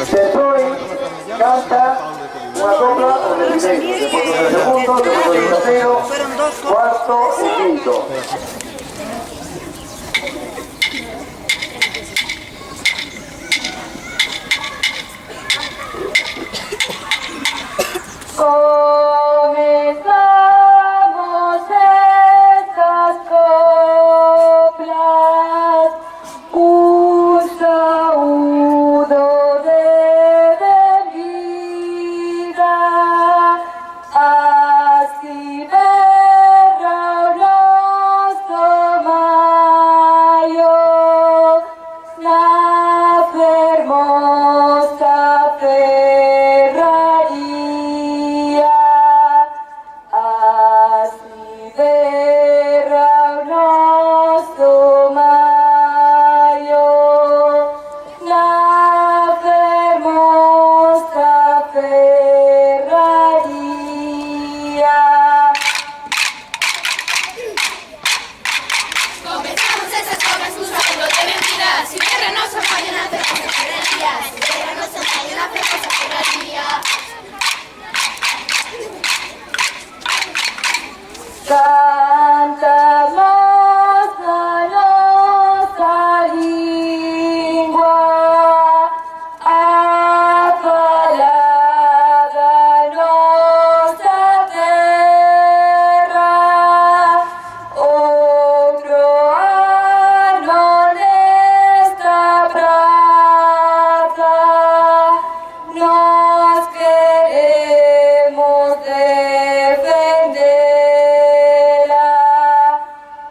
PSOE canta una copla o presidente, después con el segundo, después con el tercero, cuarto y quinto. Comenzamos estas coplas, un saludo de bendiga, así verá nuestro mayo, la hermosa ferraría, así verá nuestro mayo, la hermosa ferraría. Comenzamos esas coplas buscando de mentiras. Si tierra no se falla una fermosa ferrería. Si tierra no se falla una fermosa ferrería. Cantamos la nostra lingua, appalata nostra terra, otro anno nesta brasa, nos queremos defenderla,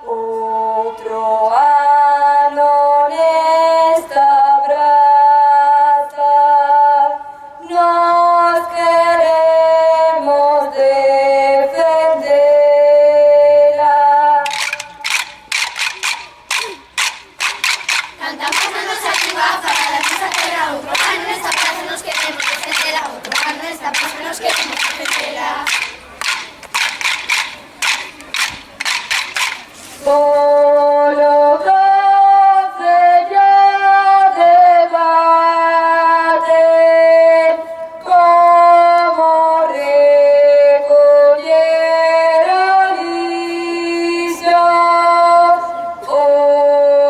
otro anno nesta brasa, nos queremos defenderla. Cantamos a nuestra lengua para la nuestra tierra. Otro año en esta plaza nos queremos defenderla. Otro año en esta plaza nos queremos defenderla. Solo Consejo debaten como recoger alicios, o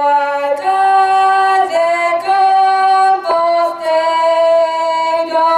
alcalde composteño,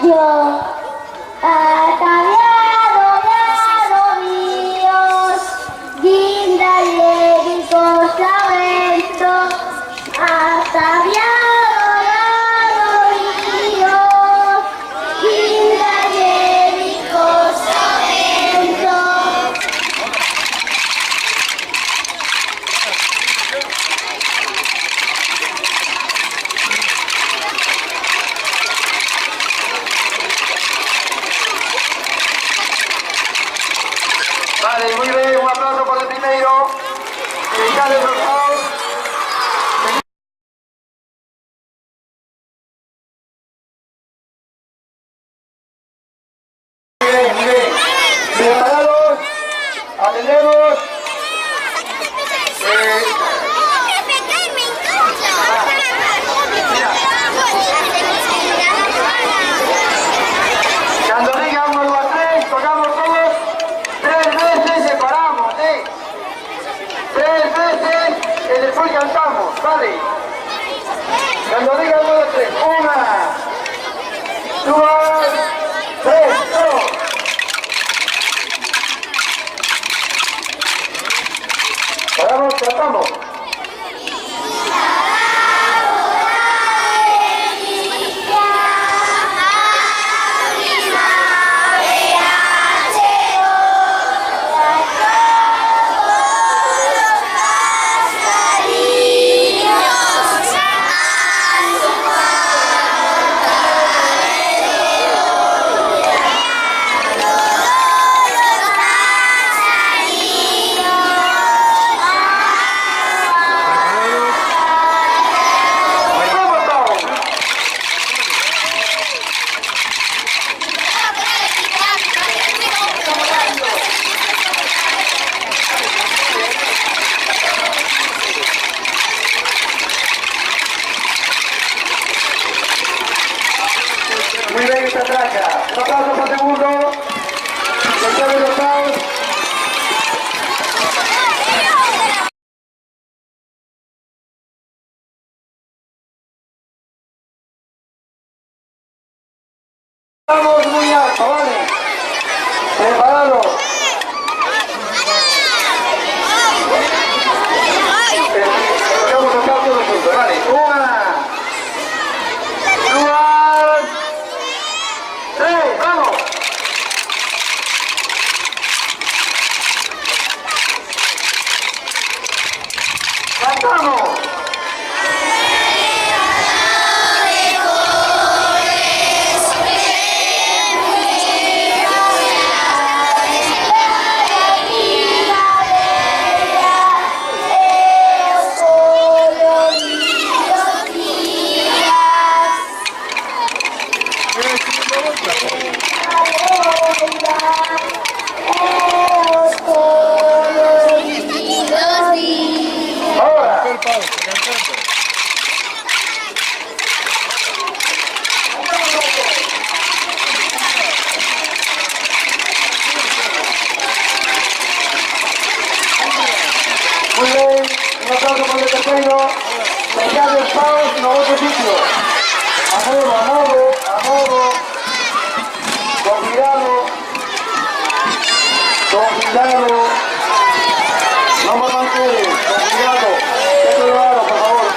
Yo, ataviado míos, guinda y cosavento, ataviado míos, guinda y cosavento. Vale, muy bien, un aplauso por el primero. Dedicado a los dos. Muy bien, muy bien. Preparados, atendemos. Cuando diga 1, 2, 3, tocamos todos. 3 veces separamos, ¿eh? 3 veces y después cantamos, ¿vale? Cuando diga 1, 2, 3, 1, 2, 3, 2. Paramos, cantamos. Muy bien esta traca. Un aplauso por segundo. Señores locados. Vamos muy alto, ¿vale? Preparados. Vamos a tocar todos juntos, ¿vale? 1, 2, 3, vamos. Cantamos. Ahora. Muy bien, un aplauso por el tercero. Allá del Paus, en otro sitio. A modo, a modo, a modo. Con cuidado. Con cuidado. No me manquees, con cuidado. Esto lo hago, por favor.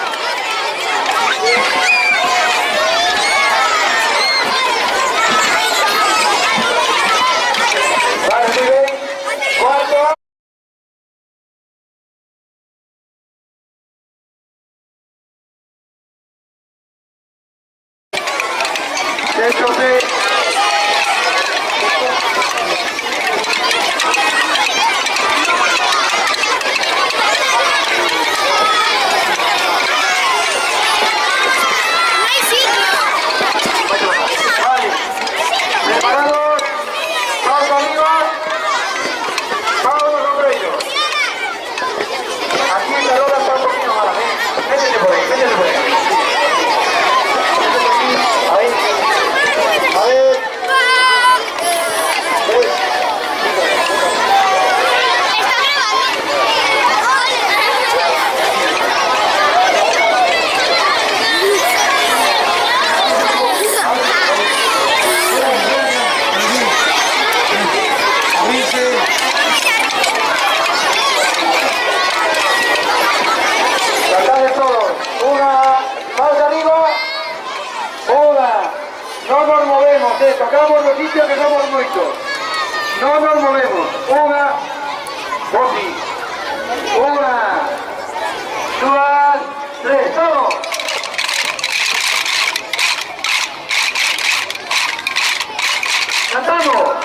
Vale, muy bien. Cuarto. Esto sí. Tocamos los sitios que somos muchos. No nos movemos. Una, Bosi. Una, dos, tres, todos. Cantamos.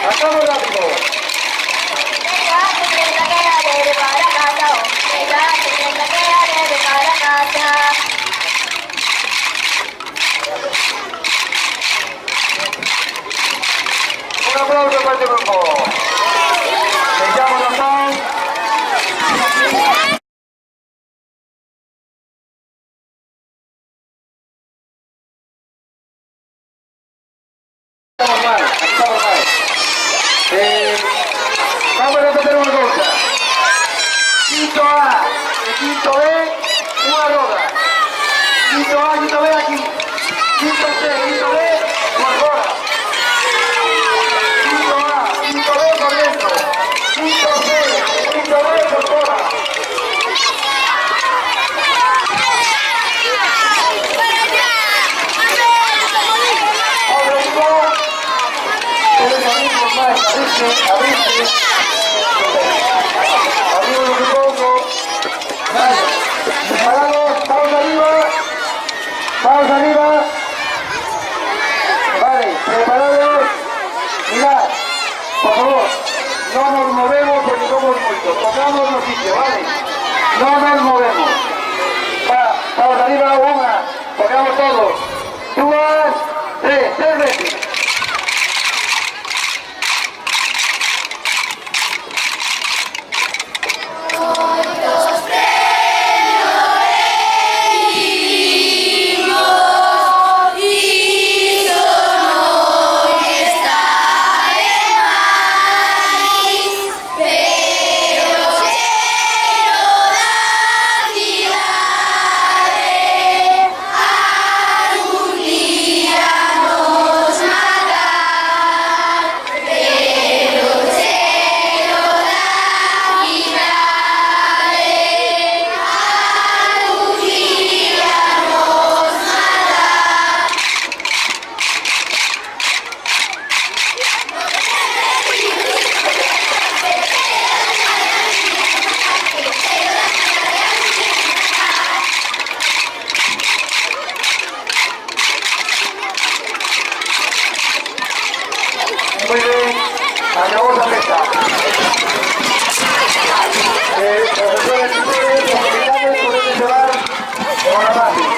Hacemos rápido. Un aplauso para este grupo. Me llamo Nazán. Estamos mal. Vamos a repetir una cosa. Quinto A y quinto B, una roda. Quinto A, quinto B aquí. Quinto C, quinto B, por fuera. Quinto A, quinto B por dentro. Quinto C, quinto B por fuera. Otro equipo. Tenemos amigos más. Abrirse. Amigos lo que pongo. Preparados, vamos arriba. Vamos arriba. Vale, preparados. Mirad, por favor, no nos movemos porque somos muchos. Tocamos los sitios, ¿vale? No nos movemos. Va, vamos arriba, una. Tocamos todos. Dos, tres veces. Muy bien, acabamos la fiesta. Profesores y tutores, los militares pueden llevar con la base.